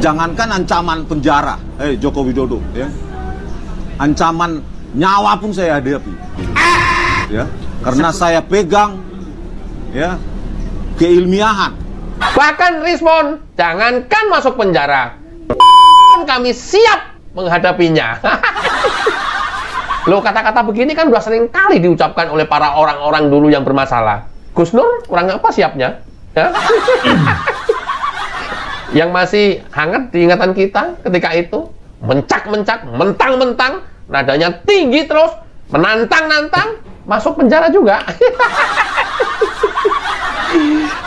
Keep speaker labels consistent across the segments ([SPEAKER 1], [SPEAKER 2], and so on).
[SPEAKER 1] Jangankan ancaman penjara, Joko Widodo, ya, ancaman nyawa pun saya hadapi, ya, karena saya pegang, ya, keilmiahan.
[SPEAKER 2] Bahkan Rismon, jangankan masuk penjara, kami siap menghadapinya. Loh, kata-kata begini kan udah sering kali diucapkan oleh para orang-orang dulu yang bermasalah. Gus Nur kurang apa siapnya? Ya? Yang masih hangat di ingatan kita ketika itu, mencak-mencak, mentang-mentang, nadanya tinggi terus, menantang-nantang, masuk penjara juga.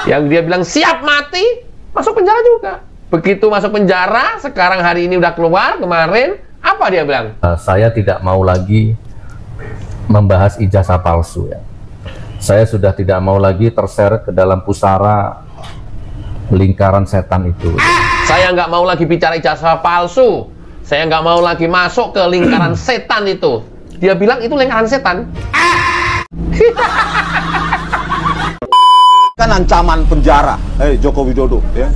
[SPEAKER 2] Yang dia bilang siap mati, masuk penjara juga. Begitu masuk penjara, sekarang hari ini udah keluar, kemarin, apa dia bilang?
[SPEAKER 3] Saya tidak mau lagi membahas ijazah palsu, ya. Saya sudah tidak mau lagi terseret ke dalam pusara lingkaran setan itu.
[SPEAKER 2] Saya nggak mau lagi bicara ijazah palsu. Saya nggak mau lagi masuk ke lingkaran setan itu. Dia bilang itu lingkaran setan.
[SPEAKER 1] Kan ancaman penjara, Joko Widodo, ya,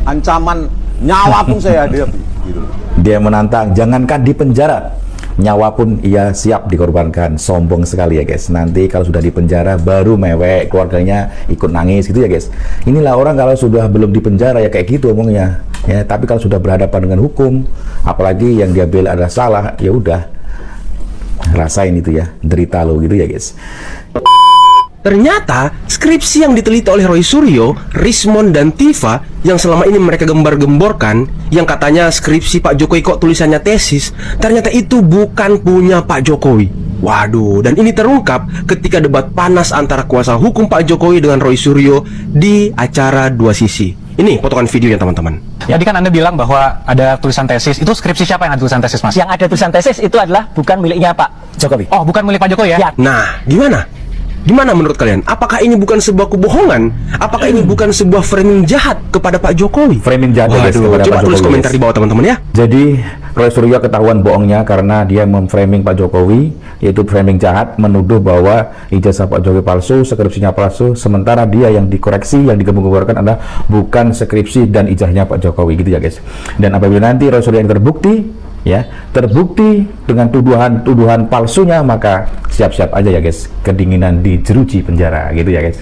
[SPEAKER 1] ancaman nyawa pun saya hadapi, gitu.
[SPEAKER 4] Dia menantang, jangankan di penjara, nyawa pun ia siap dikorbankan. Sombong sekali ya guys. Nanti kalau sudah di penjara baru mewek, keluarganya ikut nangis gitu ya guys. Inilah orang kalau sudah belum di penjara ya kayak gitu omongnya, ya. Tapi kalau sudah berhadapan dengan hukum, apalagi yang dia bela adalah salah, ya udah rasain itu ya, derita lo gitu ya guys.
[SPEAKER 5] Ternyata skripsi yang diteliti oleh Roy Suryo, Rismon dan Tifa yang selama ini mereka gembar-gemborkan, yang katanya skripsi Pak Jokowi kok tulisannya tesis, ternyata itu bukan punya Pak Jokowi. Waduh, dan ini terungkap ketika debat panas antara kuasa hukum Pak Jokowi dengan Roy Suryo di acara Dua Sisi. Ini potongan videonya teman-teman.
[SPEAKER 6] Jadi kan Anda bilang bahwa ada tulisan tesis. Itu skripsi siapa yang ada tulisan tesis, Mas?
[SPEAKER 7] Yang ada tulisan tesis itu adalah bukan miliknya Pak Jokowi.
[SPEAKER 6] Oh, bukan milik Pak Jokowi ya?
[SPEAKER 5] Nah, gimana? Gimana menurut kalian? Apakah ini bukan sebuah kebohongan? Apakah ini bukan sebuah framing jahat kepada Pak Jokowi?
[SPEAKER 4] Framing jahat ya guys, kepada
[SPEAKER 5] coba
[SPEAKER 4] Pak
[SPEAKER 5] tulis
[SPEAKER 4] Jokowi,
[SPEAKER 5] komentar
[SPEAKER 4] guys.
[SPEAKER 5] di bawah teman-teman ya.
[SPEAKER 4] Jadi Roy Suryo ketahuan bohongnya karena dia memframing Pak Jokowi, yaitu framing jahat, menuduh bahwa ijazah Pak Jokowi palsu, skripsinya palsu, sementara dia yang dikoreksi, yang digembor-gemborkan adalah bukan skripsi dan ijazahnya Pak Jokowi gitu ya guys. Dan apabila nanti Roy Suryo yang terbukti dengan tuduhan palsunya, maka siap-siap aja ya guys, kedinginan di jeruji penjara gitu ya guys.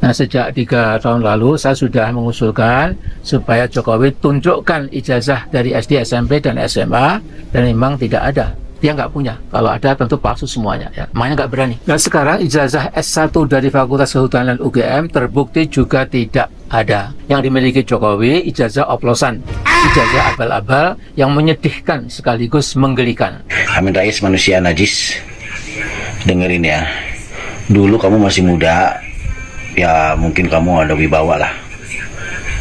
[SPEAKER 8] Nah, sejak 3 tahun lalu saya sudah mengusulkan supaya Jokowi tunjukkan ijazah dari SD, SMP, dan SMA, dan memang tidak ada. Dia nggak punya. Kalau ada tentu palsu semuanya, ya. Makanya nggak berani. Dan sekarang ijazah S1 dari Fakultas Kehutanan UGM terbukti juga tidak ada. Yang dimiliki Jokowi ijazah oplosan, ijazah abal-abal yang menyedihkan sekaligus menggelikan.
[SPEAKER 9] Amin Rais manusia najis. Dengerin ya. Dulu kamu masih muda, ya mungkin kamu ada wibawa lah.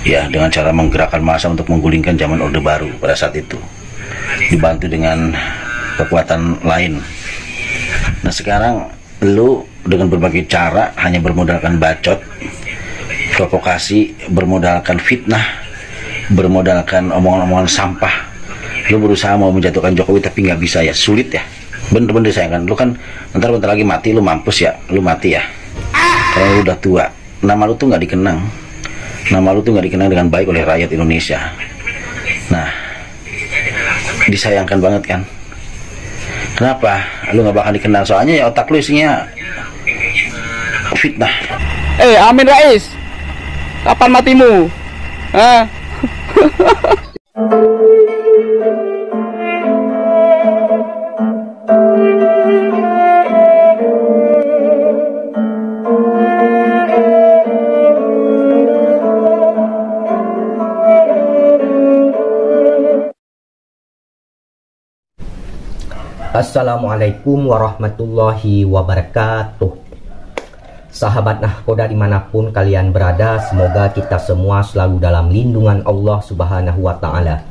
[SPEAKER 9] Ya, dengan cara menggerakkan massa untuk menggulingkan zaman Orde Baru pada saat itu. Dibantu dengan kekuatan lain. Nah sekarang lu dengan berbagai cara, hanya bermodalkan bacot, provokasi, bermodalkan fitnah, bermodalkan omongan-omongan sampah, lu berusaha mau menjatuhkan Jokowi tapi nggak bisa ya, sulit ya. Bener-bener sayang kan, lu kan bentar-bentar lagi mati, lu mampus ya, lu mati ya. Kalau lu udah tua, nama lu tuh nggak dikenang, nama lu tuh nggak dikenang dengan baik oleh rakyat Indonesia. Nah, disayangkan banget kan. Kenapa? Lu nggak bakal dikenal, soalnya ya otak lu isinya fitnah.
[SPEAKER 10] Amin Rais, kapan matimu?
[SPEAKER 11] Assalamualaikum warahmatullahi wabarakatuh. Sahabat Nahkoda dimanapun kalian berada, semoga kita semua selalu dalam lindungan Allah Subhanahu wa Ta'ala.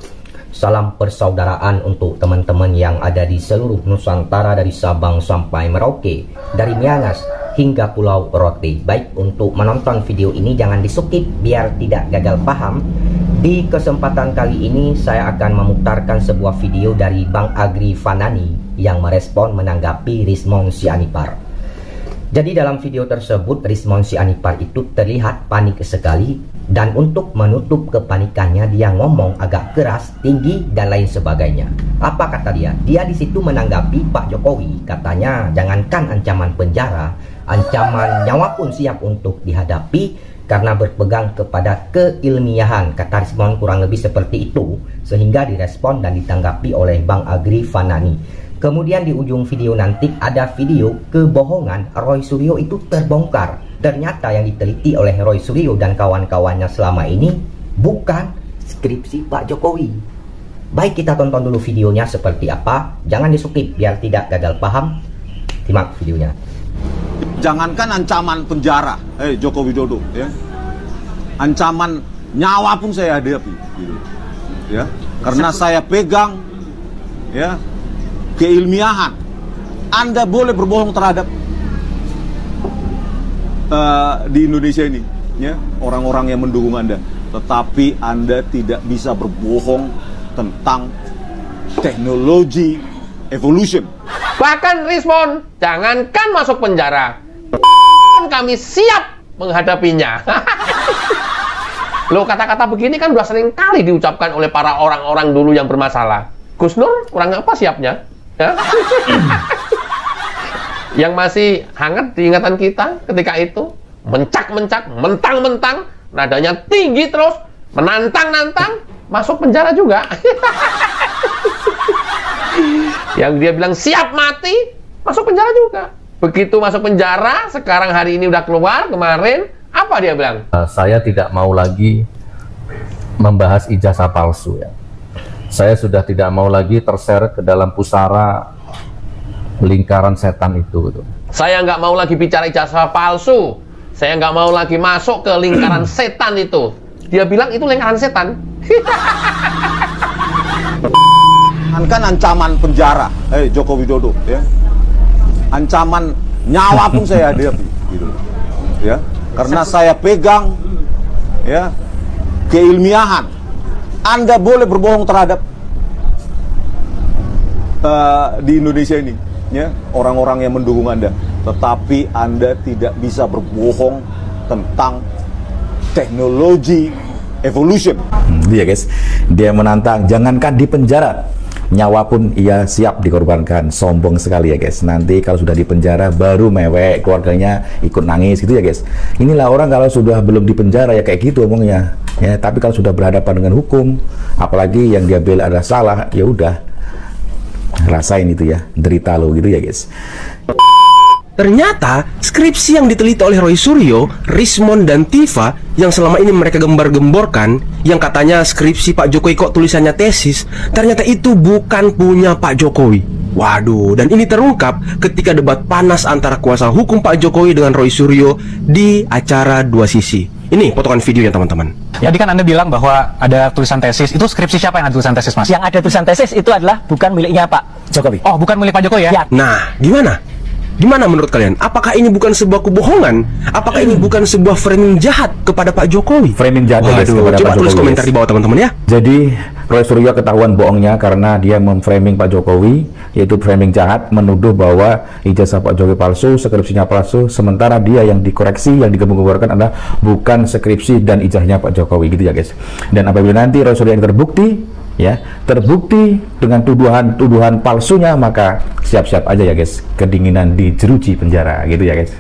[SPEAKER 11] Salam persaudaraan untuk teman-teman yang ada di seluruh Nusantara, dari Sabang sampai Merauke, dari Miangas hingga Pulau Rote. Baik, untuk menonton video ini jangan di-skip biar tidak gagal paham. Di kesempatan kali ini saya akan memutarkan sebuah video dari Bang Agri Fanani yang merespon menanggapi Rismon Sianipar. Jadi dalam video tersebut Rismon Sianipar itu terlihat panik sekali Dan untuk menutup kepanikannya, dia ngomong agak keras, tinggi, dan lain sebagainya. Apa kata dia? Dia di situ menanggapi Pak Jokowi. Katanya, jangankan ancaman penjara, ancaman nyawa pun siap untuk dihadapi karena berpegang kepada keilmiahan. Kata Rizmon kurang lebih seperti itu, sehingga direspon dan ditanggapi oleh Bang Agri Fanani. Kemudian di ujung video nanti ada video kebohongan Roy Suryo itu terbongkar. Ternyata yang diteliti oleh Roy Suryo dan kawan-kawannya selama ini bukan skripsi Pak Jokowi. Baik, kita tonton dulu videonya seperti apa. Jangan di-skip biar tidak gagal paham. Simak videonya.
[SPEAKER 1] Jangankan ancaman penjara, Joko Widodo, ya, ancaman nyawa pun saya hadapi, gitu, ya, karena saya pegang, ya, keilmiahan. Anda boleh berbohong terhadap di Indonesia ini, ya, orang-orang yang mendukung Anda, tetapi Anda tidak bisa berbohong tentang teknologi evolution.
[SPEAKER 2] Bahkan Rizmon, jangankan masuk penjara, kami siap menghadapinya. Loh, kata-kata begini kan udah sering kali diucapkan oleh para orang-orang dulu yang bermasalah. Gus Nur kurang apa siapnya? Ya? Yang masih hangat di ingatan kita ketika itu, mencak-mencak, mentang-mentang, nadanya tinggi terus, menantang-nantang, masuk penjara juga. Yang dia bilang siap mati, masuk penjara juga. Begitu masuk penjara, sekarang hari ini udah keluar, kemarin, apa dia bilang?
[SPEAKER 3] Saya tidak mau lagi membahas ijazah palsu, ya. Saya sudah tidak mau lagi terseret ke dalam pusara lingkaran setan itu.
[SPEAKER 2] Saya nggak mau lagi bicara ijazah palsu. Saya nggak mau lagi masuk ke lingkaran setan itu. Dia bilang itu lingkaran setan.
[SPEAKER 1] Kan ancaman penjara, Joko Widodo, ya, ancaman nyawa pun saya hadapi, gitu, ya, karena saya pegang, ya, keilmiahan. Anda boleh berbohong terhadap di Indonesia ini, ya, orang-orang yang mendukung Anda, tetapi Anda tidak bisa berbohong tentang teknologi evolution.
[SPEAKER 4] Iya guys, dia menantang, jangankan di penjara, nyawa pun ia siap dikorbankan. Sombong sekali ya guys. Nanti kalau sudah di penjara baru mewek, keluarganya ikut nangis gitu ya guys. Inilah orang kalau sudah belum di penjara ya kayak gitu omongnya, ya. Tapi kalau sudah berhadapan dengan hukum, apalagi yang dia bela adalah salah, ya udah rasain itu ya, derita lo gitu ya guys.
[SPEAKER 5] Ternyata skripsi yang diteliti oleh Roy Suryo, Rizmon dan Tifa yang selama ini mereka gembar-gemborkan, yang katanya skripsi Pak Jokowi kok tulisannya tesis, ternyata itu bukan punya Pak Jokowi. Waduh, dan ini terungkap ketika debat panas antara kuasa hukum Pak Jokowi dengan Roy Suryo di acara Dua Sisi. Ini potongan videonya teman-teman.
[SPEAKER 6] Jadi kan Anda bilang bahwa ada tulisan tesis. Itu skripsi siapa yang ada tulisan tesis, Mas?
[SPEAKER 7] Yang ada tulisan tesis itu adalah bukan miliknya Pak Jokowi.
[SPEAKER 6] Oh, bukan milik Pak Jokowi ya?
[SPEAKER 5] Nah, gimana? Gimana menurut kalian? Apakah ini bukan sebuah kebohongan? Apakah ini bukan sebuah framing jahat kepada Pak Jokowi?
[SPEAKER 4] Framing jahat guys, kepada
[SPEAKER 5] coba
[SPEAKER 4] Pak
[SPEAKER 5] tulis
[SPEAKER 4] Jokowi,
[SPEAKER 5] komentar di bawah teman-teman ya.
[SPEAKER 4] Jadi Roy Suryo ketahuan bohongnya karena dia memframing Pak Jokowi, yaitu framing jahat, menuduh bahwa ijazah Pak Jokowi palsu, skripsinya palsu, sementara dia yang dikoreksi, yang digembor-gemborkan adalah bukan skripsi dan ijazahnya Pak Jokowi gitu ya guys. Dan apabila nanti Roy Suryo yang terbukti dengan tuduhan palsunya, maka siap-siap aja ya guys, kedinginan di jeruji penjara gitu ya guys.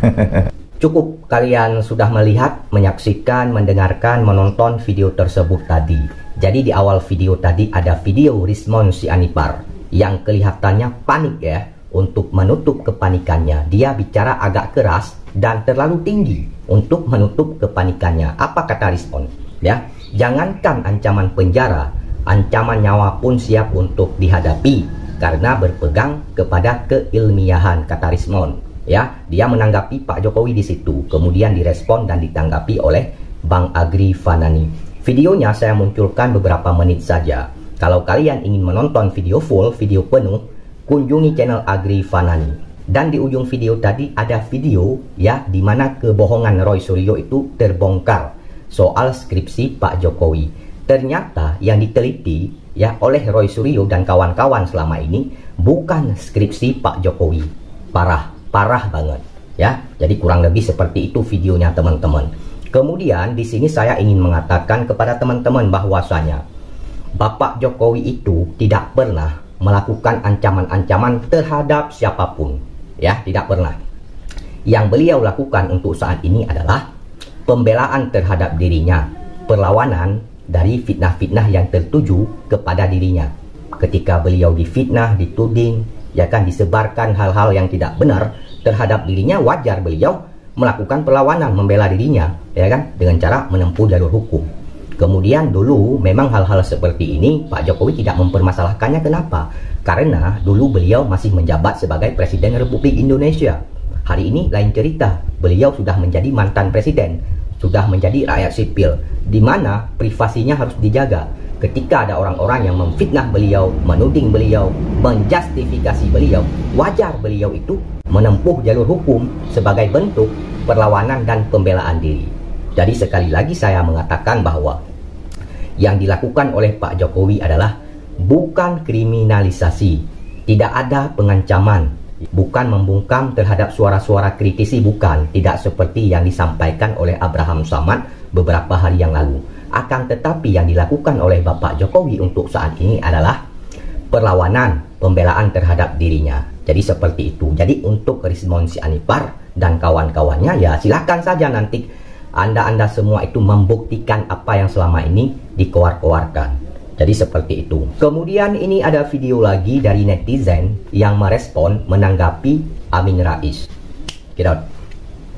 [SPEAKER 11] Cukup kalian sudah melihat, menyaksikan, mendengarkan, menonton video tersebut tadi. Jadi di awal video tadi ada video Rizmon Sianipar yang kelihatannya panik ya, untuk menutup kepanikannya. Dia bicara agak keras dan terlalu tinggi untuk menutup kepanikannya. Apa kata Rizmon? Ya, jangankan ancaman penjara, ancaman nyawa pun siap untuk dihadapi karena berpegang kepada keilmiahan, kata Rizmon. Ya, dia menanggapi Pak Jokowi di situ, kemudian direspon dan ditanggapi oleh Bang Agri Fanani. Videonya saya munculkan beberapa menit saja. Kalau kalian ingin menonton video full, video penuh, kunjungi channel Agri Fanani. Dan di ujung video tadi ada video ya, di mana kebohongan Roy Suryo itu terbongkar soal skripsi Pak Jokowi. Ternyata yang diteliti ya oleh Roy Suryo dan kawan-kawan selama ini bukan skripsi Pak Jokowi. Parah banget ya. Jadi kurang lebih seperti itu videonya teman-teman. Kemudian di sini saya ingin mengatakan kepada teman-teman bahwasanya Bapak Jokowi itu tidak pernah melakukan ancaman-ancaman terhadap siapapun, ya, tidak pernah. Yang beliau lakukan untuk saat ini adalah pembelaan terhadap dirinya, perlawanan dari fitnah-fitnah yang tertuju kepada dirinya. Ketika beliau difitnah, dituding, ya kan, disebarkan hal-hal yang tidak benar terhadap dirinya, wajar beliau melakukan perlawanan, membela dirinya, ya kan, dengan cara menempuh jalur hukum. Kemudian dulu memang hal-hal seperti ini Pak Jokowi tidak mempermasalahkannya. Kenapa? Karena dulu beliau masih menjabat sebagai Presiden Republik Indonesia. Hari ini lain cerita, beliau sudah menjadi mantan presiden, sudah menjadi rakyat sipil, di mana privasinya harus dijaga. Ketika ada orang-orang yang memfitnah beliau, menuding beliau, menjustifikasi beliau, wajar beliau itu menempuh jalur hukum sebagai bentuk perlawanan dan pembelaan diri. Jadi sekali lagi saya mengatakan bahwa yang dilakukan oleh Pak Jokowi adalah bukan kriminalisasi, tidak ada pengancaman, bukan membungkam terhadap suara-suara kritisi, bukan, tidak seperti yang disampaikan oleh Abraham Samad beberapa hari yang lalu. Akan tetapi yang dilakukan oleh Bapak Jokowi untuk saat ini adalah perlawanan, pembelaan terhadap dirinya. Jadi seperti itu. Jadi untuk Rizmon Sianipar dan kawan-kawannya, ya silakan saja nanti Anda semua itu membuktikan apa yang selama ini dikoar-koarkan. Jadi seperti itu. Kemudian ini ada video lagi dari netizen yang merespon menanggapi Amin Rais. Kira.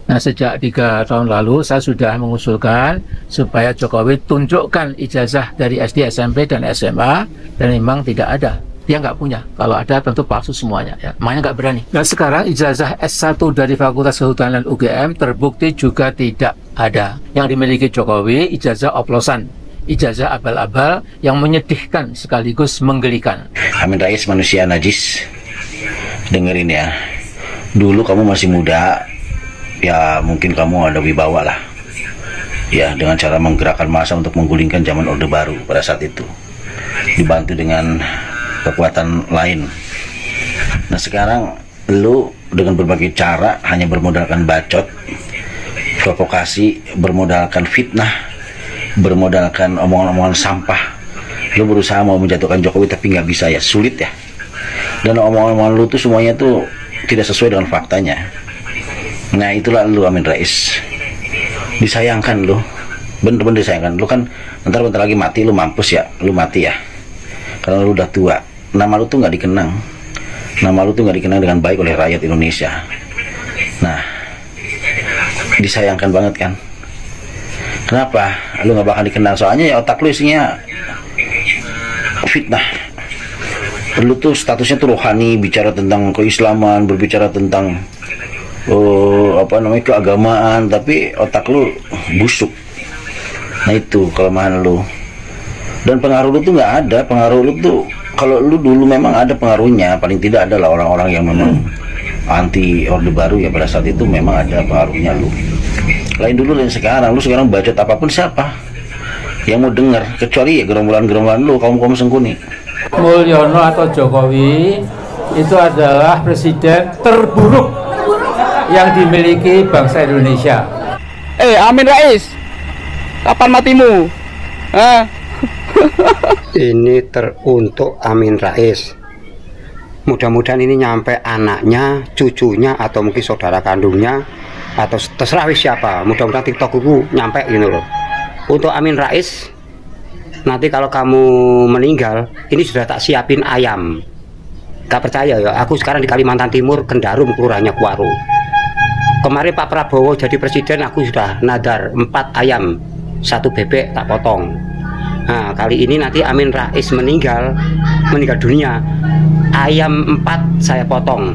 [SPEAKER 8] Nah, sejak 3 tahun lalu saya sudah mengusulkan supaya Jokowi tunjukkan ijazah dari SD, SMP, dan SMA, dan memang tidak ada. Dia nggak punya. Kalau ada tentu palsu semuanya, ya. Makanya nggak berani. Nah, sekarang ijazah S1 dari Fakultas Kehutanan UGM terbukti juga tidak ada. Yang dimiliki Jokowi ijazah oplosan, ijazah abal-abal yang menyedihkan sekaligus menggelikan.
[SPEAKER 9] Amin Rais manusia najis. Dengerin ya. Dulu kamu masih muda, ya mungkin kamu ada wibawa lah. Ya, dengan cara menggerakkan massa untuk menggulingkan zaman Orde Baru pada saat itu. Dibantu dengan kekuatan lain. Nah sekarang lu dengan berbagai cara, hanya bermodalkan bacot, provokasi, bermodalkan fitnah, bermodalkan omongan-omongan sampah, lu berusaha mau menjatuhkan Jokowi tapi nggak bisa, ya sulit ya. Dan omongan-omongan lu tuh semuanya tuh tidak sesuai dengan faktanya. Nah itulah lu Amin Rais. Disayangkan lu, bener-bener disayangkan. Lu kan bentar lagi mati, lu mampus ya, lu mati ya. Karena lu udah tua. Nama lu tuh nggak dikenang, nama lu tuh nggak dikenang dengan baik oleh rakyat Indonesia. Nah, disayangkan banget kan? Kenapa? Lu nggak bakal dikenang? Soalnya ya otak lu isinya fitnah. Lu tuh statusnya tuh rohani, bicara tentang keislaman, berbicara tentang keagamaan, tapi otak lu busuk. Nah itu kelemahan lu. Dan pengaruh lu tuh nggak ada. Pengaruh lu tuh, kalau lu dulu memang ada pengaruhnya, paling tidak adalah orang-orang yang memang anti Orde Baru ya, pada saat itu memang ada pengaruhnya lu. Lain dulu dan sekarang. Lu sekarang bacot apapun siapa yang mau dengar, kecuali ya gerombolan-gerombolan lu, kaum sengkuni.
[SPEAKER 8] Mulyono atau Jokowi itu adalah presiden terburuk yang dimiliki bangsa Indonesia.
[SPEAKER 10] Amin Rais, kapan matimu?
[SPEAKER 12] Ini teruntuk Amin Rais. Mudah-mudahan ini nyampe anaknya, cucunya, atau mungkin saudara kandungnya, atau terserah siapa. Mudah-mudahan TikTok itu nyampe gitu loh. Untuk Amin Rais, nanti kalau kamu meninggal, ini sudah tak siapin ayam. Gak percaya ya, aku sekarang di Kalimantan Timur, Kendarum, kelurahannya Kuaru. Kemarin Pak Prabowo jadi presiden, aku sudah nadar 4 ayam, 1 bebek tak potong. Nah, kali ini nanti Amin Rais meninggal dunia, ayam 4 saya potong.